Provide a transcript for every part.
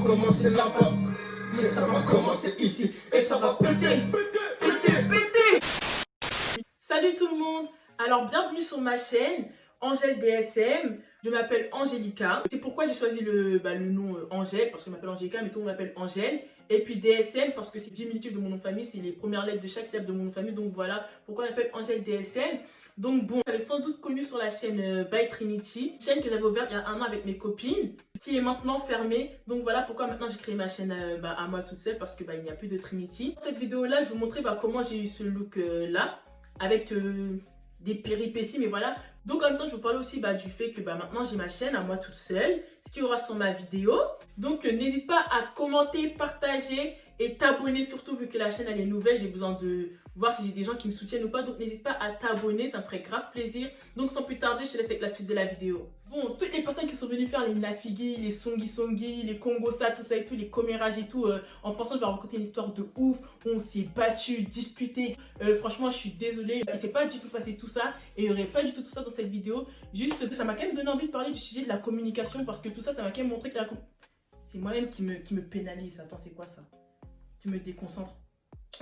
commencer là-bas, mais ça va commencer ici et ça va péter. Salut tout le monde. Alors bienvenue sur ma chaîne Angèle DSM. Je m'appelle Angélica. C'est pourquoi j'ai choisi le nom Angèle, parce que je m'appelle Angélica, mais tout le monde m'appelle Angèle. Et puis DSM parce que c'est diminutif de mon nom de famille, c'est les premières lettres de chaque syllabe de mon nom de famille. Donc voilà pourquoi on m'appelle Angèle DSM. Donc bon, j'avais sans doute connu sur la chaîne By Trinity, chaîne que j'avais ouverte il y a un an avec mes copines, qui est maintenant fermée. Donc voilà pourquoi maintenant j'ai créé ma chaîne à moi toute seule, parce que il n'y a plus de Trinity. Dans cette vidéo là, je vais vous montrer comment j'ai eu ce look là, avec des péripéties, mais voilà. Donc en même temps, je vais vous parler aussi du fait que maintenant j'ai ma chaîne à moi toute seule, ce qui aura sur ma vidéo. Donc n'hésite pas à commenter, partager et t'abonner, surtout vu que la chaîne elle est nouvelle. J'ai besoin de voir si j'ai des gens qui me soutiennent ou pas. Donc n'hésite pas à t'abonner, ça me ferait grave plaisir. Donc sans plus tarder, je te laisse avec la suite de la vidéo. Bon, toutes les personnes qui sont venues faire les Nafigi, les Songi, les Kongosa, tout ça et tout, les commérages et tout, en pensant que je vais raconter une histoire de ouf, où on s'est battu, disputé. Franchement, je suis désolée. Il s'est pas du tout passé tout ça et il n'y aurait pas du tout ça dans cette vidéo. Juste, ça m'a quand même donné envie de parler du sujet de la communication, parce que tout ça, ça m'a quand même montré que c'est moi-même qui me pénalise. Attends, c'est quoi ça? Qui me déconcentre.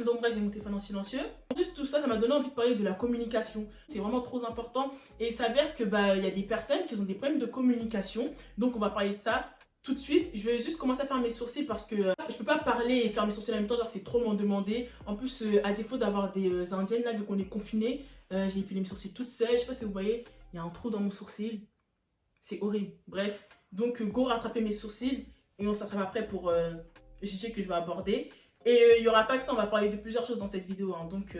Donc bref, j'ai mon téléphone en silencieux. En plus, tout ça, ça m'a donné envie de parler de la communication. C'est vraiment trop important. Et il s'avère que il y a des personnes qui ont des problèmes de communication. Donc on va parler de ça tout de suite. Je vais juste commencer à faire mes sourcils parce que je peux pas parler et faire mes sourcils en même temps. Genre, c'est trop m'en demander. En plus, à défaut d'avoir des indiennes, là, vu qu'on est confinés, j'ai épilé mes sourcils toute seule. Je sais pas si vous voyez, il y a un trou dans mon sourcil. C'est horrible. Bref, donc go rattraper mes sourcils et on s'attrape après pour le sujet que je vais aborder. Et il n'y aura pas que ça, on va parler de plusieurs choses dans cette vidéo. Donc,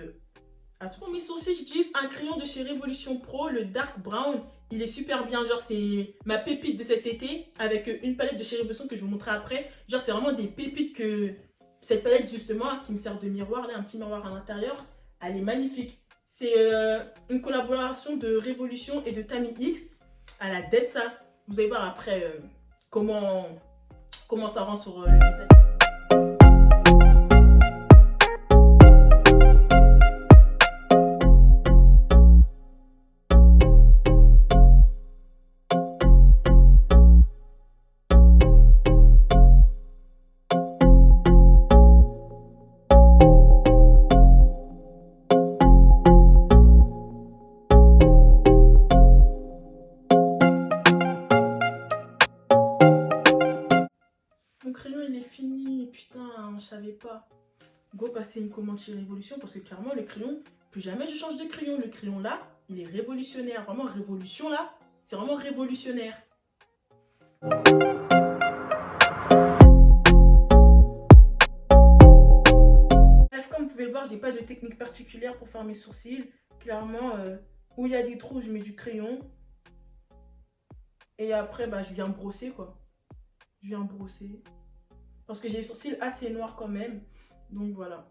à tout. Pour mes sourcils, j'utilise un crayon de chez Révolution Pro, le Dark Brown. Il est super bien, genre c'est ma pépite de cet été, avec une palette de chez Révolution que je vais vous montrer après. Genre c'est vraiment des pépites que cette palette justement, qui me sert de miroir, là, un petit miroir à l'intérieur, elle est magnifique. C'est une collaboration de Révolution et de Tammy X. Elle a dead ça. Vous allez voir après comment ça rend sur le visage. Mon crayon il est fini, putain, je savais pas. Go passer une commande chez Révolution parce que clairement le crayon, plus jamais je change de crayon. Le crayon là, il est révolutionnaire. Vraiment révolution là, c'est vraiment révolutionnaire. Bref, comme vous pouvez le voir, j'ai pas de technique particulière pour faire mes sourcils. Clairement, où il y a des trous, je mets du crayon. Et après, je viens brosser quoi. Je viens brosser. Parce que j'ai les sourcils assez noirs quand même. Donc voilà.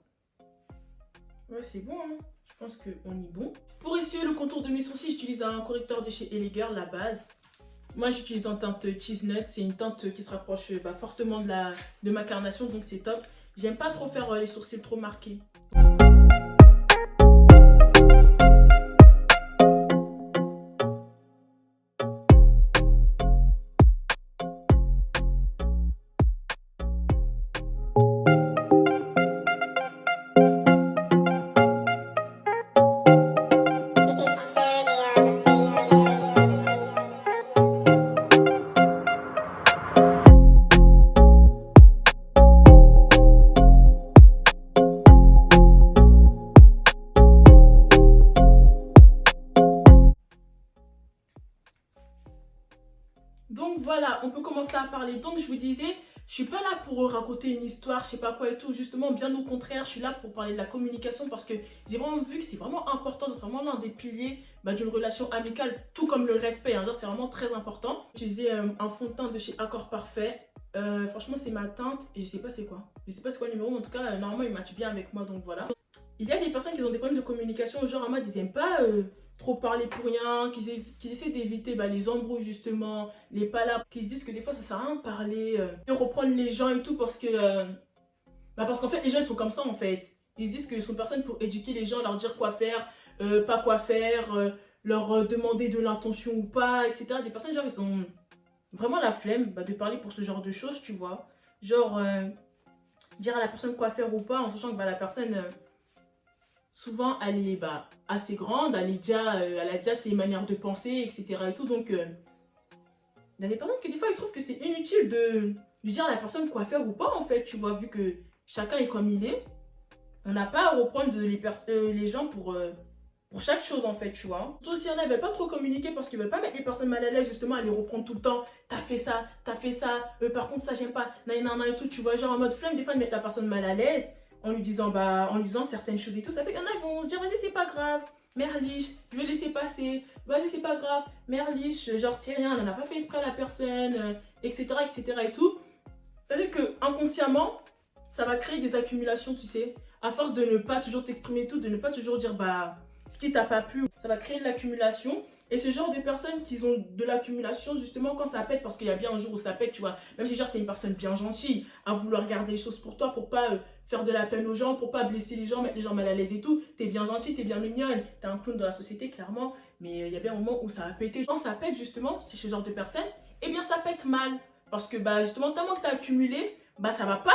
Ouais, c'est bon, hein. Je pense qu'on est bon. Pour essuyer le contour de mes sourcils, j'utilise un correcteur de chez Elegir, la base. Moi, j'utilise en teinte Cheese Nut. C'est une teinte qui se rapproche fortement de ma carnation. Donc c'est top. J'aime pas trop faire les sourcils trop marqués. Donc voilà, on peut commencer à parler. Donc je vous disais, je suis pas là pour raconter une histoire, je sais pas quoi et tout. Justement, bien au contraire, je suis là pour parler de la communication parce que j'ai vraiment vu que c'est vraiment important. C'est vraiment l'un des piliers d'une relation amicale, tout comme le respect. Hein, genre, c'est vraiment très important. J'utilisais un fond de teint de chez Accord Parfait. Franchement, c'est ma teinte et je sais pas c'est quoi. Je sais pas c'est quoi le numéro, mais en tout cas, normalement, il match bien avec moi. Donc voilà. Il y a des personnes qui ont des problèmes de communication, genre en mode ils aiment pas trop parler pour rien, qui essaient d'éviter les embrouilles justement, les palabres, qui se disent que des fois ça sert à rien de parler, de reprendre les gens et tout parce que parce qu'en fait les gens ils sont comme ça en fait. Ils se disent qu'ils sont personne pour éduquer les gens, leur dire quoi faire, pas quoi faire, leur demander de l'intention ou pas, etc. Des personnes genre ils ont vraiment la flemme de parler pour ce genre de choses, tu vois. genre, dire à la personne quoi faire ou pas, en sachant que bah, la personne, souvent, elle est bah, assez grande, elle a déjà ses manières de penser, etc. et tout, donc, il y a des personnes qui, des fois, ils trouvent que c'est inutile de dire à la personne quoi faire ou pas, en fait, tu vois, vu que chacun est comme il est, on n'a pas à reprendre les gens pour chaque chose en fait, tu vois. Surtout s'il y en a, ils veulent pas trop communiquer parce qu'ils veulent pas mettre les personnes mal à l'aise, justement, à les reprendre tout le temps. T'as fait ça, par contre ça j'aime pas, nanana et tout, tu vois, genre en mode flemme, des fois de mettre la personne mal à l'aise en lui disant certaines choses et tout. Ça fait qu'il y en a, ils vont se dire, vas-y, c'est pas grave, merliche, je vais laisser passer, vas-y, c'est pas grave, merliche, genre c'est rien, on n'en a pas fait exprès à la personne, etc., etc. et tout. Ça fait que inconsciemment, ça va créer des accumulations, tu sais. À force de ne pas toujours t'exprimer tout, de ne pas toujours dire bah ce qui t'a pas plu, ça va créer de l'accumulation. Et ce genre de personnes qui ont de l'accumulation, justement, quand ça pète, parce qu'il y a bien un jour où ça pète, tu vois, même si genre t'es une personne bien gentille, à vouloir garder les choses pour toi, pour pas faire de la peine aux gens, pour pas blesser les gens, mettre les gens mal à l'aise et tout, t'es bien gentille, t'es bien mignonne, t'es un clown dans la société, clairement, mais il y a bien un moment où ça va péter. Quand ça pète, justement, c'est ce genre de personnes, eh bien ça pète mal. Parce que, bah, justement, tellement que t'as accumulé, bah, ça va pas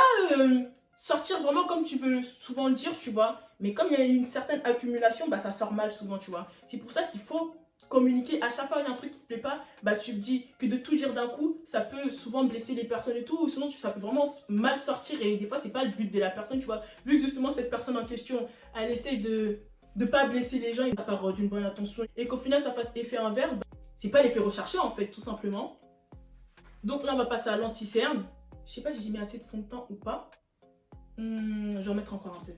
sortir vraiment comme tu veux souvent le dire, tu vois. Mais comme il y a une certaine accumulation, bah, ça sort mal souvent, tu vois. C'est pour ça qu'il faut communiquer. À chaque fois, il y a un truc qui te plaît pas, bah, tu te dis que de tout dire d'un coup, ça peut souvent blesser les personnes et tout. Ou sinon, ça peut vraiment mal sortir. Et des fois, c'est pas le but de la personne, tu vois. Vu que justement, cette personne en question, elle essaie de pas blesser les gens à part d'une bonne intention. Et qu'au final, ça fasse effet inverse, bah, c'est pas l'effet recherché, en fait, tout simplement. Donc là, on va passer à l'anti-cerne. Je sais pas si j'ai mis assez de fond de teint ou pas. Je vais en mettre encore un peu.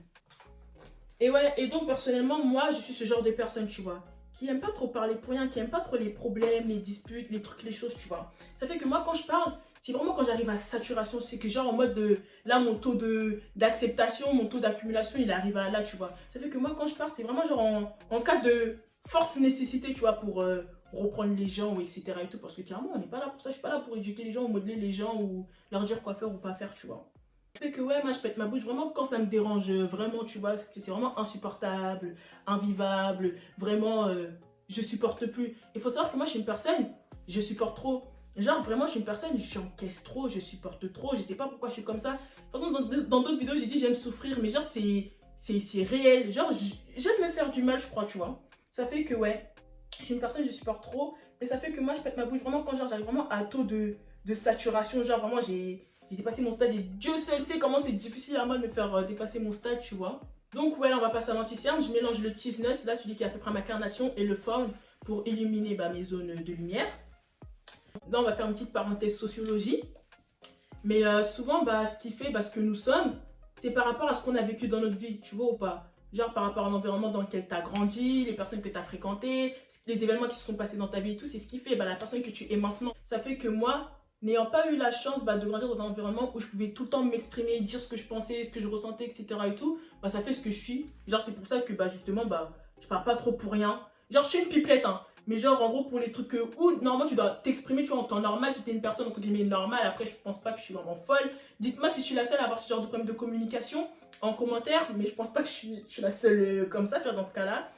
Et ouais, et donc personnellement, moi, je suis ce genre de personne, tu vois, qui aime pas trop parler pour rien, qui aime pas trop les problèmes, les disputes, les trucs, les choses, tu vois. Ça fait que moi, quand je parle, c'est vraiment quand j'arrive à saturation, c'est que genre en mode de, là, mon taux d'acceptation, mon taux d'accumulation, il arrive à là, tu vois. Ça fait que moi, quand je parle, c'est vraiment genre en cas de forte nécessité, tu vois, pour reprendre les gens, ou etc. et tout, parce que clairement, on n'est pas là pour ça, je suis pas là pour éduquer les gens, ou modeler les gens, ou leur dire quoi faire ou pas faire, tu vois. Fait que ouais, moi je pète ma bouche vraiment quand ça me dérange, vraiment, tu vois, que c'est vraiment insupportable, invivable, vraiment, je supporte plus. Il faut savoir que moi je suis une personne, je supporte trop. Genre vraiment je suis une personne, j'encaisse trop, je supporte trop, je sais pas pourquoi je suis comme ça. De toute façon, dans d'autres vidéos j'ai dit j'aime souffrir, mais genre c'est réel. Genre j'aime me faire du mal, je crois, tu vois. Ça fait que ouais, je suis une personne, je supporte trop. Et ça fait que moi je pète ma bouche vraiment quand genre j'arrive vraiment à taux de saturation. Genre vraiment j'ai dépassé mon stade et Dieu seul sait comment c'est difficile à moi de me faire dépasser mon stade, tu vois. Donc ouais, là on va passer à l'anti-cerne. Je mélange le cheese nut, là celui qui est à peu près à ma carnation, et le foam pour illuminer bah, mes zones de lumière. Là on va faire une petite parenthèse sociologie. Mais souvent, bah, ce qui fait ce que nous sommes, c'est par rapport à ce qu'on a vécu dans notre vie, tu vois ou pas. Genre par rapport à l'environnement dans lequel tu as grandi, les personnes que tu as fréquentées, les événements qui se sont passés dans ta vie et tout, c'est ce qui fait la personne que tu es maintenant. Ça fait que moi, n'ayant pas eu la chance de grandir dans un environnement où je pouvais tout le temps m'exprimer, dire ce que je pensais, ce que je ressentais, etc. et tout, ça fait ce que je suis. Genre c'est pour ça que justement, je parle pas trop pour rien. Genre je suis une pipelette, hein. Mais genre en gros pour les trucs où normalement tu dois t'exprimer, tu vois, en temps normal, si t'es une personne entre guillemets normale, après je pense pas que je suis vraiment folle. Dites-moi si je suis la seule à avoir ce genre de problème de communication en commentaire, mais je pense pas que je suis la seule comme ça, tu vois, dans ce cas-là.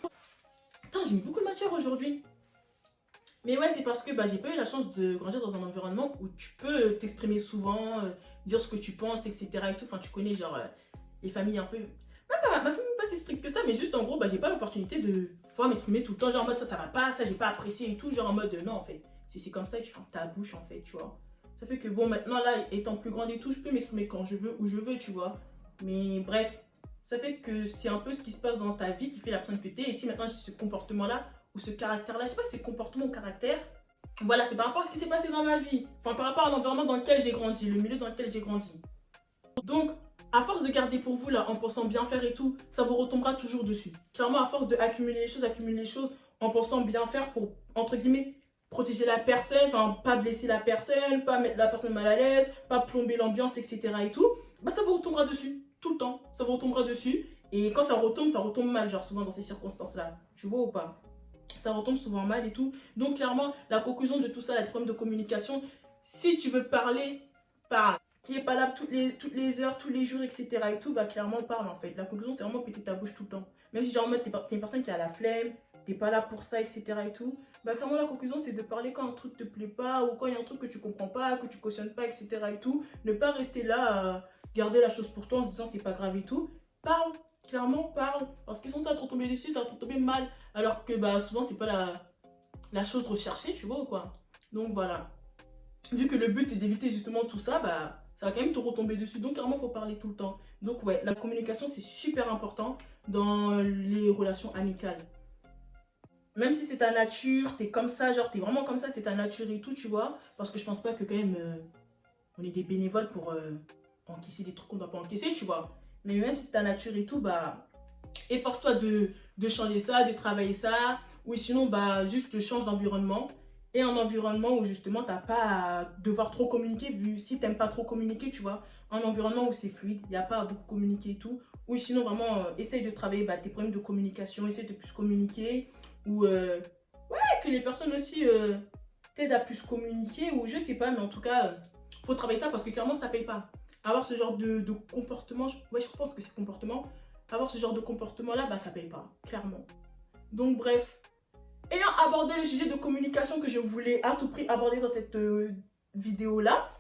Putain, j'ai mis beaucoup de matière aujourd'hui. Mais ouais, c'est parce que j'ai pas eu la chance de grandir dans un environnement où tu peux t'exprimer souvent, dire ce que tu penses, etc. et tout. Enfin, tu connais genre les familles un peu. Ma famille n'est pas si stricte que ça, mais juste en gros, j'ai pas l'opportunité de pouvoir m'exprimer tout le temps. Genre en mode ça va pas, ça j'ai pas apprécié et tout. Genre en mode non, en fait, c'est comme ça que je ferme ta bouche, en fait, tu vois. Ça fait que bon, maintenant là, étant plus grande et tout, je peux m'exprimer quand je veux, où je veux, tu vois. Mais bref, ça fait que c'est un peu ce qui se passe dans ta vie qui fait la personne que t'es. Et si maintenant j'ai ce comportement-là, ou ce caractère-là, je sais pas si c'est comportement ou caractère. Voilà, c'est par rapport à ce qui s'est passé dans ma vie. Enfin, par rapport à l'environnement dans lequel j'ai grandi, le milieu dans lequel j'ai grandi. Donc, à force de garder pour vous, là, en pensant bien faire et tout, ça vous retombera toujours dessus. Clairement, à force d'accumuler les choses, en pensant bien faire pour, entre guillemets, protéger la personne, enfin, pas blesser la personne, pas mettre la personne mal à l'aise, pas plomber l'ambiance, etc. et tout, ça vous retombera dessus. Tout le temps, ça vous retombera dessus. Et quand ça retombe mal, genre souvent dans ces circonstances-là. Tu vois ou pas? Ça retombe souvent mal et tout. Donc clairement, la conclusion de tout ça, la problème de communication, si tu veux parler, parle. Qui est pas là toutes les heures, tous les jours, etc. et tout, clairement parle en fait. La conclusion, c'est vraiment péter ta bouche tout le temps. Même si genre en mode t'es une personne qui a la flemme, t'es pas là pour ça, etc. et tout. Bah clairement la conclusion c'est de parler quand un truc te plaît pas ou quand il y a un truc que tu comprends pas, que tu cautionnes pas, etc. et tout. Ne pas rester là à garder la chose pour toi en se disant c'est pas grave et tout. Parle, clairement parle. Parce que sinon ça va te retomber dessus, ça va te retomber mal. Alors que bah souvent c'est pas la chose recherchée, tu vois ou quoi. Donc voilà. Vu que le but c'est d'éviter justement tout ça, bah ça va quand même te retomber dessus. Donc clairement il faut parler tout le temps. Donc ouais, la communication c'est super important dans les relations amicales. Même si c'est ta nature, t'es comme ça, genre t'es vraiment comme ça, c'est ta nature et tout, tu vois. Parce que je pense pas que quand même on est des bénévoles pour encaisser des trucs qu'on doit pas encaisser, tu vois. Mais même si c'est ta nature et tout, bah efforce-toi de changer ça, de travailler ça. Ou sinon, bah juste change d'environnement. Et un environnement où justement t'as pas à devoir trop communiquer, vu si t'aimes pas trop communiquer, tu vois. Un environnement où c'est fluide, il n'y a pas à beaucoup communiquer et tout. Ou sinon vraiment, essaye de travailler bah, tes problèmes de communication, essaye de plus communiquer. Ou ouais, que les personnes aussi t'aident à plus communiquer. Ou je sais pas, mais en tout cas, faut travailler ça parce que clairement ça paye pas. Avoir ce genre de comportement, ouais, je pense que c'est comportement. Avoir ce genre de comportement là, bah ça paye pas, clairement. Donc bref. Ayant abordé le sujet de communication que je voulais à tout prix aborder dans cette vidéo-là,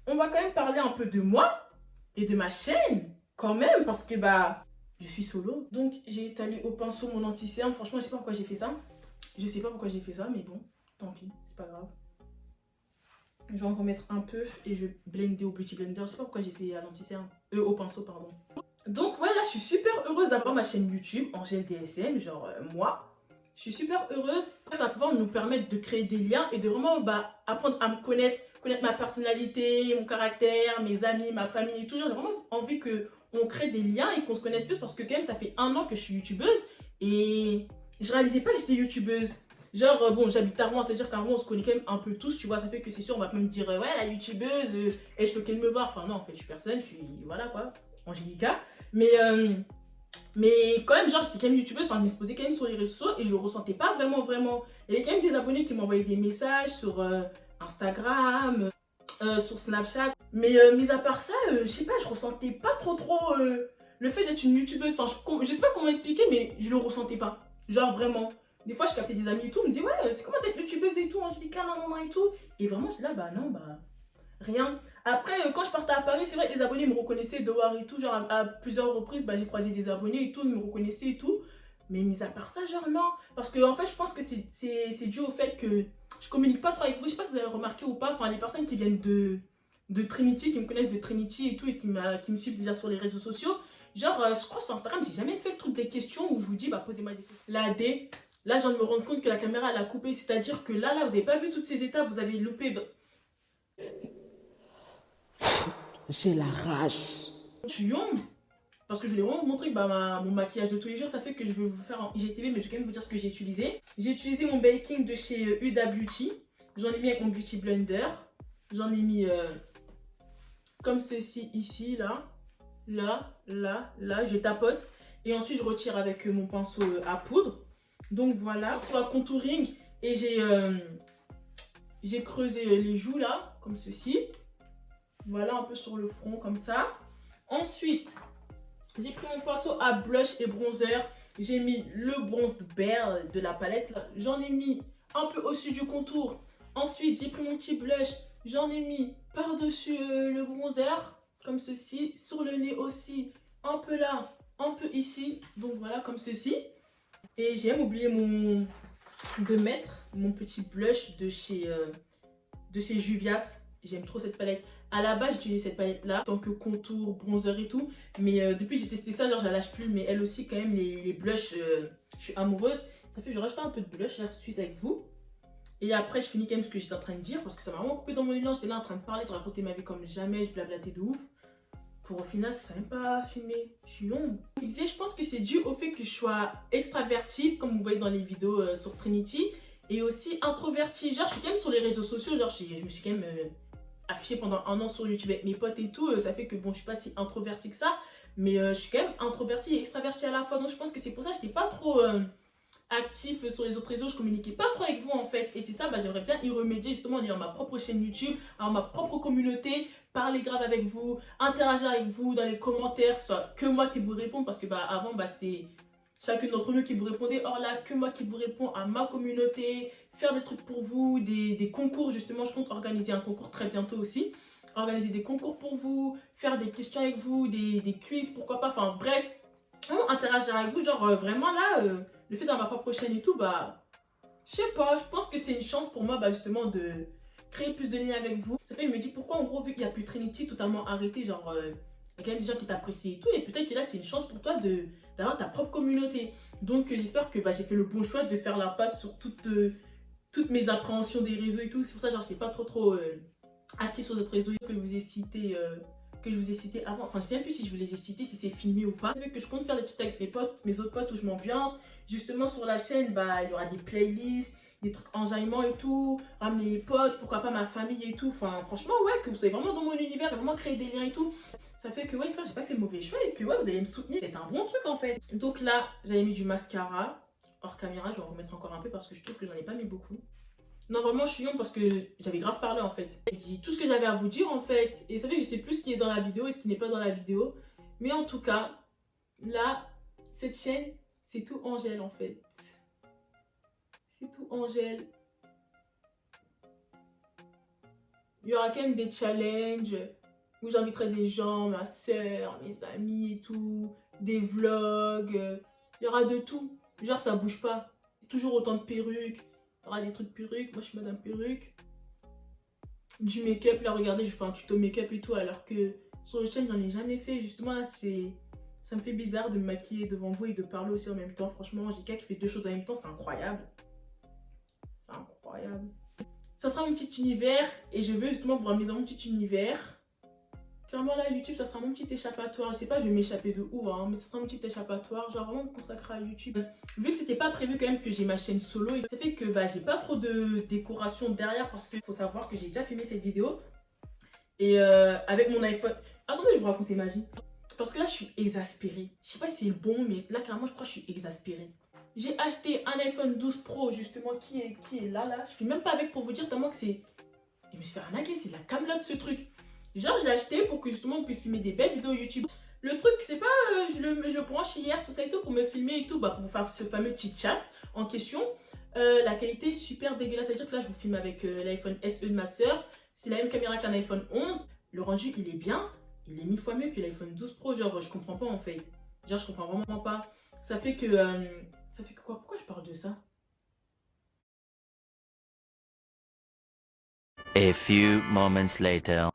on va quand même parler un peu de moi et de ma chaîne, quand même, parce que bah, je suis solo. Donc, j'ai étalé au pinceau mon anti-cerne. Franchement, je sais pas pourquoi j'ai fait ça. Je sais pas pourquoi j'ai fait ça, mais bon, tant pis, c'est pas grave. Je vais en remettre un peu et je vais blender au Beauty Blender. Je sais pas pourquoi j'ai fait à l'anti-cerne. Au pinceau, pardon. Donc, ouais, là, je suis super heureuse d'avoir ma chaîne YouTube, Angèle DSM, genre moi. Je suis super heureuse. Ça va pouvoir nous permettre de créer des liens et de vraiment bah, apprendre à me connaître ma personnalité, mon caractère, mes amis, ma famille et tout. J'ai vraiment envie qu'on crée des liens et qu'on se connaisse plus parce que quand même ça fait 1 an que je suis youtubeuse et je réalisais pas que j'étais youtubeuse. Genre bon, j'habite à Rouen, c'est-à-dire qu'à Rouen on se connaît quand même un peu tous, tu vois, ça fait que c'est sûr on va même dire ouais la youtubeuse, elle est choquée de me voir. Enfin non, en fait je suis personne, je suis voilà quoi, Angélica. Mais quand même, genre, j'étais quand même youtubeuse, enfin, je m'exposais quand même sur les réseaux sociaux et je le ressentais pas vraiment. Il y avait quand même des abonnés qui m'envoyaient des messages sur Instagram, sur Snapchat. Mais mis à part ça, je sais pas, je ressentais pas trop le fait d'être une youtubeuse. Enfin, je sais pas comment expliquer, mais je le ressentais pas. Genre, vraiment. Des fois, je captais des amis et tout, on me disait, ouais, c'est comment d'être youtubeuse et tout, Angélica, non, et tout. Et vraiment, j'étais là, bah non, bah. Rien. Après, quand je partais à Paris, c'est vrai que les abonnés me reconnaissaient de voir et tout. Genre, à plusieurs reprises, bah, j'ai croisé des abonnés et tout, ils me reconnaissaient et tout. Mais mis à part ça, genre, non. Parce que, en fait, je pense que c'est dû au fait que je communique pas trop avec vous. Je sais pas si vous avez remarqué ou pas. Enfin, les personnes qui viennent de Trinity, qui me connaissent de Trinity et tout, et qui me suivent déjà sur les réseaux sociaux. Genre, je crois sur Instagram, j'ai jamais fait le truc des questions où je vous dis, bah, posez-moi des questions. La D, là, je viens de me rendre compte que la caméra, elle a coupé. C'est-à-dire que là, vous avez pas vu toutes ces étapes, vous avez loupé. Bah, j'ai la rage. Parce que je voulais vraiment vous montrer que bah, mon maquillage de tous les jours, ça fait que je vais vous faire en IGTV, mais je vais quand même vous dire ce que j'ai utilisé. J'ai utilisé mon baking de chez Huda Beauty. J'en ai mis avec mon Beauty Blender. J'en ai mis comme ceci ici, là, je tapote. Et ensuite, je retire avec mon pinceau à poudre. Donc voilà, soit contouring. Et j'ai creusé les joues là, comme ceci. Voilà, un peu sur le front, comme ça. Ensuite, j'ai pris mon pinceau à blush et bronzer. J'ai mis le Bronzed Bear de la palette. J'en ai mis un peu au-dessus du contour. Ensuite, j'ai pris mon petit blush. J'en ai mis par-dessus le bronzer, comme ceci. Sur le nez aussi, un peu là, un peu ici. Donc voilà, comme ceci. Et j'ai même oublié de mettre mon petit blush de chez Juvia's. J'aime trop cette palette. À la base, j'utilisais cette palette-là en tant que contour, bronzer et tout. Mais depuis, j'ai testé ça, genre, je la lâche plus. Mais elle aussi, quand même, les blushs, je suis amoureuse. Ça fait que je rajoute un peu de blush là tout de suite avec vous. Et après, je finis quand même ce que j'étais en train de dire. Parce que ça m'a vraiment coupé dans mon élan. J'étais là en train de parler, je racontais ma vie comme jamais. Je blablatais de ouf. Pour au final, ça ne pas filmé. Je suis longue. Je pense que c'est dû au fait que je sois extravertie, comme vous voyez dans les vidéos sur Trinity. Et aussi introvertie. Genre, je suis quand même sur les réseaux sociaux. Genre, je me suis quand même affichée pendant 1 an sur YouTube avec mes potes et tout. Ça fait que bon, je suis pas si introvertie que ça. Mais je suis quand même introvertie et extravertie à la fois. Donc, je pense que c'est pour ça que je n'étais pas trop actif sur les autres réseaux. Je communiquais pas trop avec vous en fait. Et c'est ça, bah, j'aimerais bien y remédier justement en ayant ma propre chaîne YouTube, avoir ma propre communauté, parler grave avec vous, interagir avec vous dans les commentaires, que ce soit que moi qui vous réponds. Parce que bah, avant, bah, c'était chacune d'entre nous qui vous répondez, oh là, que moi qui vous réponds à ma communauté, faire des trucs pour vous, des concours justement, je compte organiser un concours très bientôt aussi, organiser des concours pour vous, faire des questions avec vous, des quiz, pourquoi pas, enfin bref, interagir avec vous, genre vraiment là, le fait d'avoir ma propre chaîne et tout, bah, je sais pas, je pense que c'est une chance pour moi, bah justement de créer plus de liens avec vous. Ça fait, je me dis pourquoi en gros, vu qu'il n'y a plus Trinity totalement arrêté, genre, il y a quand même des gens qui t'apprécient et tout, et peut-être que là c'est une chance pour toi d'avoir ta propre communauté. Donc j'espère que bah, j'ai fait le bon choix de faire la passe sur toutes mes appréhensions des réseaux et tout. C'est pour ça que je n'étais pas trop active sur d'autres réseaux que je vous ai cités. Avant, enfin je sais même plus si je vous les ai cités, si c'est filmé ou pas. Vu que je compte faire des trucs avec mes potes, mes autres potes où je m'ambiance, justement sur la chaîne, bah il y aura des playlists, des trucs enjaillement et tout, ramener mes potes, pourquoi pas ma famille et tout. Enfin franchement ouais, que vous soyez vraiment dans mon univers, vraiment créer des liens et tout. Ça fait que ouais, j'espère que j'ai pas fait mauvais choix et que ouais, vous allez me soutenir, c'est un bon truc en fait. Donc là, j'avais mis du mascara hors caméra, je vais en remettre encore un peu parce que je trouve que j'en ai pas mis beaucoup. Non, vraiment, je suis honte parce que j'avais grave parlé en fait. J'ai dit tout ce que j'avais à vous dire en fait. Et ça fait que je sais plus ce qui est dans la vidéo et ce qui n'est pas dans la vidéo. Mais en tout cas, là, cette chaîne, c'est tout Angèle en fait. C'est tout Angèle. Il y aura quand même des challenges où j'inviterai des gens, ma soeur, mes amis et tout. Des vlogs. Il y aura de tout. Genre, ça bouge pas. Toujours autant de perruques. Il y aura des trucs perruques, moi je suis madame perruque. Du make-up, là regardez, je fais un tuto make-up et tout, alors que sur le chaîne j'en ai jamais fait. Justement là, ça me fait bizarre de me maquiller devant vous et de parler aussi en même temps. Franchement, JK qui fait deux choses en même temps, c'est incroyable. C'est incroyable. Ça sera mon petit univers et je veux justement vous ramener dans mon petit univers. Clairement là, YouTube, ça sera mon petit échappatoire. Je sais pas, je vais m'échapper de où, hein, mais ça sera mon petit échappatoire. Genre vraiment me consacrer à YouTube. Vu que c'était pas prévu quand même que j'ai ma chaîne solo, ça fait que bah, j'ai pas trop de décoration derrière parce qu'il faut savoir que j'ai déjà filmé cette vidéo. Et avec mon iPhone... Attendez, je vais vous raconter ma vie. Parce que là, je suis exaspérée. Je sais pas si c'est le bon, mais là, clairement, je crois que je suis exaspérée. J'ai acheté un iPhone 12 Pro, justement, qui est là. Je fais même pas avec pour vous dire tellement que c'est... Je me suis fait arnaquer, c'est de la camelote ce truc. Genre, je l'ai acheté pour que justement on puisse filmer des belles vidéos YouTube. Le truc, c'est pas je le branche hier, tout ça et tout, pour me filmer et tout, bah, pour vous faire ce fameux chit-chat en question. La qualité est super dégueulasse. C'est-à-dire que là, je vous filme avec l'iPhone SE de ma soeur. C'est la même caméra qu'un iPhone 11. Le rendu, il est bien. Il est 1000 fois mieux que l'iPhone 12 Pro. Genre, je comprends pas en fait. Genre, je comprends vraiment pas. Ça fait que quoi? Pourquoi je parle de ça? A few moments later.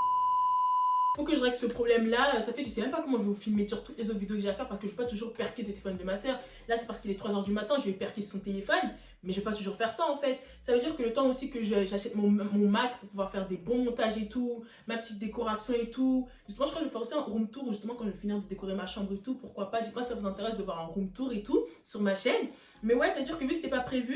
Faut que je règle ce problème là, ça fait que je sais même pas comment je vais vous filmer sur toutes les autres vidéos que j'ai à faire parce que je vais pas toujours perquer ce téléphone de ma soeur. Là c'est parce qu'il est 3h du matin, je vais perquer son téléphone, mais je vais pas toujours faire ça en fait. Ça veut dire que le temps aussi que j'achète mon Mac pour pouvoir faire des bons montages et tout, ma petite décoration et tout. Justement je crois que je vais faire aussi un room tour justement quand je vais finir de décorer ma chambre et tout, pourquoi pas. Dites-moi si ça vous intéresse de voir un room tour et tout sur ma chaîne. Mais ouais, ça veut dire que vu que c'était pas prévu,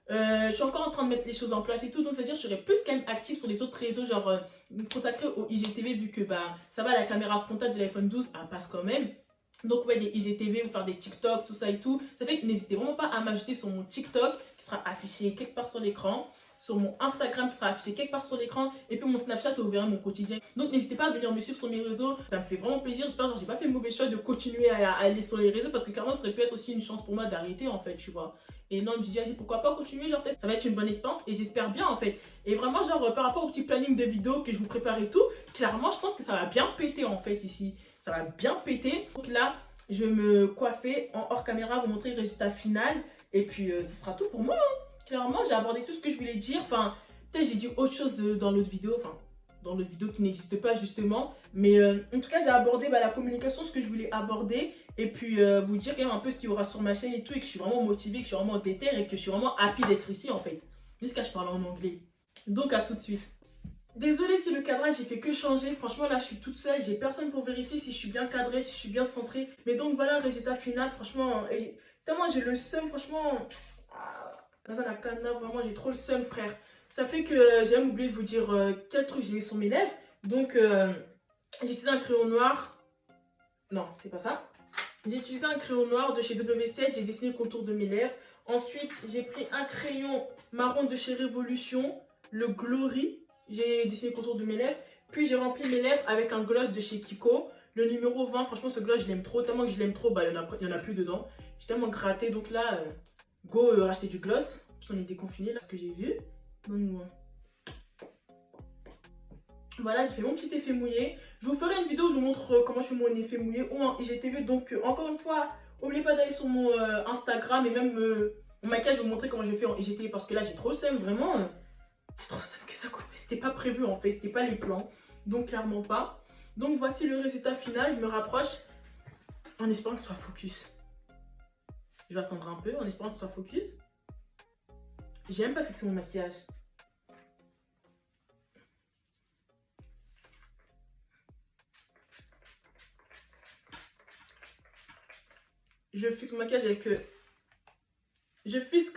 je suis encore en train de mettre les choses en place et tout, donc c'est à dire que je serai plus quand même active sur les autres réseaux, genre me consacrer au IGTV vu que bah ça va, la caméra frontale de l'iPhone 12 elle passe quand même. Donc ouais, des IGTV ou faire des TikTok, tout ça et tout. Ça fait que n'hésitez vraiment pas à m'ajouter sur mon TikTok qui sera affiché quelque part sur l'écran, sur mon Instagram qui sera affiché quelque part sur l'écran, et puis mon Snapchat où vous verrez mon quotidien. Donc n'hésitez pas à venir me suivre sur mes réseaux, ça me fait vraiment plaisir. J'espère que j'ai pas fait le mauvais choix de continuer à aller sur les réseaux parce que carrément ça aurait pu être aussi une chance pour moi d'arrêter en fait, tu vois. Et non, je me dis, vas-y, pourquoi pas continuer, genre, ça va être une bonne expérience et j'espère bien en fait. Et vraiment, genre, par rapport au petit planning de vidéos que je vous prépare et tout, clairement, je pense que ça va bien péter en fait ici. Ça va bien péter. Donc là, je vais me coiffer en hors caméra, vous montrer le résultat final. Et puis, ce sera tout pour moi. Hein. Clairement, j'ai abordé tout ce que je voulais dire. Enfin, peut-être j'ai dit autre chose dans l'autre vidéo. Enfin, dans l'autre vidéo qui n'existe pas justement. Mais en tout cas, j'ai abordé la communication, ce que je voulais aborder. Et puis vous dire quand même un peu ce qu'il y aura sur ma chaîne et tout. Et que je suis vraiment motivée, que je suis vraiment déter et que je suis vraiment happy d'être ici en fait. Jusqu'à je parle en anglais. Donc à tout de suite. Désolée si le cadrage j'ai fait que changer. Franchement là je suis toute seule. J'ai personne pour vérifier si je suis bien cadrée, si je suis bien centrée. Mais donc voilà le résultat final. Franchement, tellement j'ai le seum. Franchement, dans un cana, vraiment j'ai trop le seum frère. Ça fait que j'ai même oublié de vous dire quel truc j'ai mis sur mes lèvres. Donc j'ai utilisé un crayon noir. Non, c'est pas ça. J'ai utilisé un crayon noir de chez W7, j'ai dessiné le contour de mes lèvres. Ensuite, j'ai pris un crayon marron de chez Révolution, le Glory. J'ai dessiné le contour de mes lèvres. Puis j'ai rempli mes lèvres avec un gloss de chez Kiko, le numéro 20. Franchement, ce gloss, je l'aime trop. Tellement que je l'aime trop, bah, il y en a plus dedans. J'ai tellement gratté, donc là, go racheter du gloss. Parce qu'on est déconfiné, là, ce que j'ai vu. Donc, voilà, j'ai fait mon petit effet mouillé. Je vous ferai une vidéo où je vous montre comment je fais mon effet mouillé ou en IGTV. Donc, encore une fois, n'oubliez pas d'aller sur mon Instagram et même mon maquillage, je vais vous montrer comment je fais en IGTV parce que là, j'ai trop le seum, vraiment. J'ai trop le seum que ça coupe. C'était pas prévu en fait, c'était pas les plans. Donc, clairement pas. Donc, voici le résultat final. Je me rapproche en espérant que ce soit focus. Je vais attendre un peu en espérant que ce soit focus. J'ai même pas fixé mon maquillage. Je fixe mon maquillage avec... Je fixe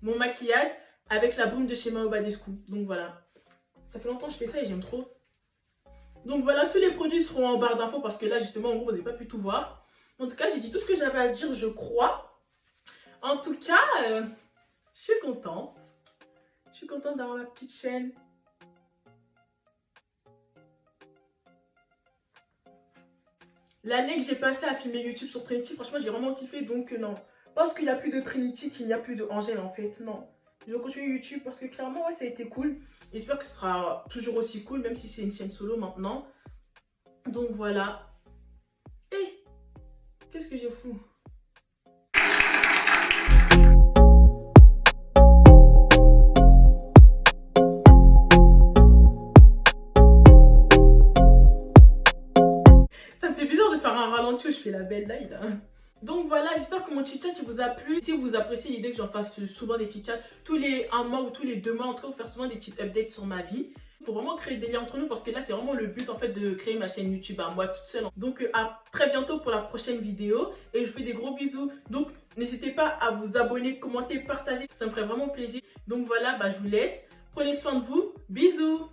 mon maquillage avec la brume de chez Mario Badescu. Donc voilà. Ça fait longtemps que je fais ça et j'aime trop. Donc voilà, tous les produits seront en barre d'infos parce que là, justement, en gros, vous n'avez pas pu tout voir. En tout cas, j'ai dit tout ce que j'avais à dire, je crois. En tout cas, je suis contente. Je suis contente d'avoir ma petite chaîne. L'année que j'ai passée à filmer YouTube sur Trinity, franchement, j'ai vraiment kiffé. Donc non, parce qu'il n'y a plus de Trinity, qu'il n'y a plus de Angèle en fait. Non, je vais continuer YouTube parce que clairement, ouais, ça a été cool. J'espère que ce sera toujours aussi cool, même si c'est une chaîne solo maintenant. Donc voilà. Hé, qu'est-ce que je fous? Ça me fait bizarre de faire un ralenti où je fais la belle là. Donc voilà, j'espère que mon chit-chat vous a plu. Si vous appréciez l'idée que j'en fasse souvent des chit-chats, tous les 1 mois ou tous les 2 mois, en tout cas, vous faire souvent des petites updates sur ma vie. Pour vraiment créer des liens entre nous, parce que là, c'est vraiment le but en fait de créer ma chaîne YouTube à moi toute seule. Donc à très bientôt pour la prochaine vidéo. Et je vous fais des gros bisous. Donc n'hésitez pas à vous abonner, commenter, partager. Ça me ferait vraiment plaisir. Donc voilà, je vous laisse. Prenez soin de vous. Bisous.